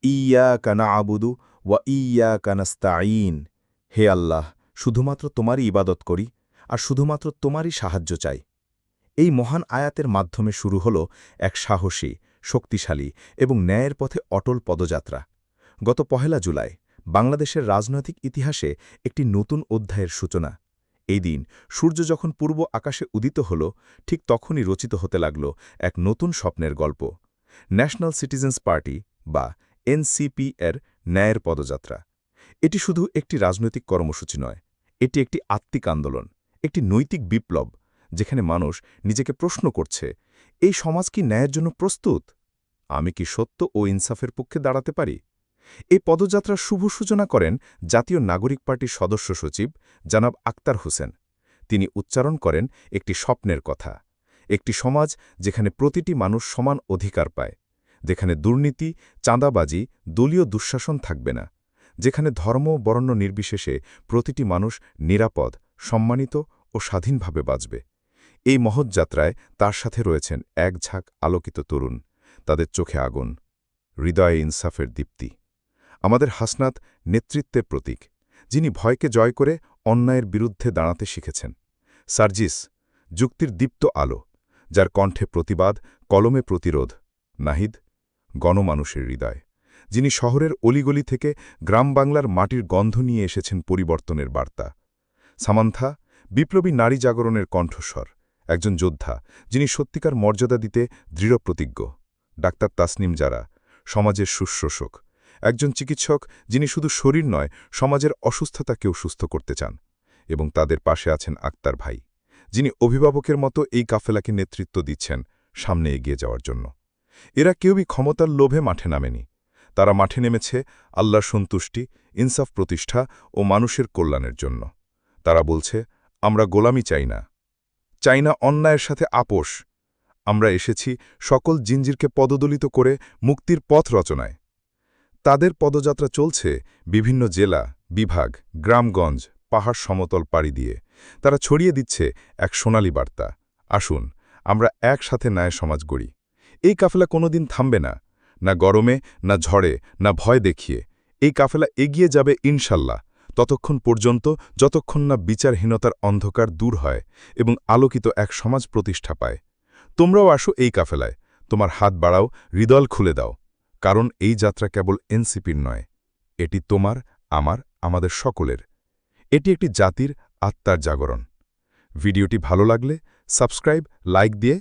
ইয়াকা না'বুদু ওয়া ইয়াকা নাস্তাঈন। হে আল্লাহ, শুধুমাত্র তোমারই ইবাদত করি আর শুধুমাত্র তোমারই সাহায্য চাই। এই মহান আয়াতের মাধ্যমে শুরু হল এক সাহসী, শক্তিশালী এবং ন্যায়ের পথে অটল পদযাত্রা। গত ১ জুলাই বাংলাদেশের রাজনৈতিক ইতিহাসে একটি নতুন অধ্যায়ের সূচনা। এই দিন সূর্য যখন পূর্ব আকাশে উদিত হল, ঠিক তখনই রচিত হতে লাগল এক নতুন স্বপ্নের গল্প, ন্যাশনাল সিটিজেন্স পার্টি বা এনসিপি এর ন্যায়ের পদযাত্রা। এটি শুধু একটি রাজনৈতিক কর্মসূচি নয়, এটি একটি আত্মিক আন্দোলন, একটি নৈতিক বিপ্লব, যেখানে মানুষ নিজেকে প্রশ্ন করছে, এই সমাজ কি ন্যায়ের জন্য প্রস্তুত? আমি কি সত্য ও ইনসাফের পক্ষে দাঁড়াতে পারি? এই পদযাত্রার শুভ সূচনা করেন জাতীয় নাগরিক পার্টির সদস্য সচিব জনাব আক্তার হোসেন। তিনি উচ্চারণ করেন একটি স্বপ্নের কথা, একটি সমাজ যেখানে প্রতিটি মানুষ সমান অধিকার পায়, যেখানে দুর্নীতি, চাঁদাবাজি, দলীয় দুঃশাসন থাকবে না, যেখানে ধর্ম বর্ণ নির্বিশেষে প্রতিটি মানুষ নিরাপদ, সম্মানিত ও স্বাধীনভাবে বাঁচবে। এই মহৎ যাত্রায় তার সাথে রয়েছেন এক ঝাঁক আলোকিত তরুণ, তাদের চোখে আগুন, হৃদয়ে ইনসাফের দীপ্তি। আমাদের হাসনাত নেতৃত্বের প্রতীক, যিনি ভয়কে জয় করে অন্যায়ের বিরুদ্ধে দাঁড়াতে শিখেছেন। সার্জিস যুক্তির দীপ্ত আলো, যার কণ্ঠে প্রতিবাদ, কলমে প্রতিরোধ। নাহিদ গণমানুষের হৃদয়, যিনি শহরের অলিগলি থেকে গ্রাম বাংলার মাটির গন্ধ নিয়ে এসেছেন পরিবর্তনের বার্তা। সামান্থা বিপ্লবী নারী জাগরণের কণ্ঠস্বর, একজন যোদ্ধা যিনি সত্যিকার মর্যাদা দিতে দৃঢ় প্রতিজ্ঞ। ডাক্তার তাসনিম জারা সমাজের শুশ্রূষক, একজন চিকিৎসক যিনি শুধু শরীর নয়, সমাজের অসুস্থতাকেও সুস্থ করতে চান। এবং তাদের পাশে আছেন আক্তার ভাই, যিনি অভিভাবকের মতো এই কাফেলাকে নেতৃত্ব দিচ্ছেন সামনে এগিয়ে যাওয়ার জন্য। এরা কেউই ক্ষমতার লোভে মাঠে নামেনি, তারা মাঠে নেমেছে আল্লাহর সন্তুষ্টি, ইনসাফ প্রতিষ্ঠা ও মানুষের কল্যাণের জন্য। তারা বলছে, আমরা গোলামি চাই না, চাই না অন্যায়ের সাথে আপোষ। আমরা এসেছি সকল জিঞ্জিরকে পদদলিত করে মুক্তির পথ রচনায়। তাদের পদযাত্রা চলছে বিভিন্ন জেলা, বিভাগ, গ্রামগঞ্জ, পাহাড় সমতল পাড়ি দিয়ে। তারা ছড়িয়ে দিচ্ছে এক সোনালী বার্তা, আসুন আমরা একসাথে ন্যায় সমাজ গড়ি। এই কাফেলা কোনোদিন থামবে না, না গরমে, না ঝড়ে, না ভয় দেখিয়ে। এই কাফেলা এগিয়ে যাবে ইনশাল্লাহ, ততক্ষণ পর্যন্ত যতক্ষণ না বিচারহীনতার অন্ধকার দূর হয় এবং আলোকিত এক সমাজ প্রতিষ্ঠা পায়। তোমরাও আসো এই কাফেলায়, তোমার হাত বাড়াও, হৃদয় খুলে দাও, কারণ এই যাত্রা কেবল এনসিপির নয়, এটি তোমার, আমার, আমাদের সকলের। এটি একটি জাতির আত্মার জাগরণ। ভিডিওটি ভালো লাগলে সাবস্ক্রাইব, লাইক দিয়ে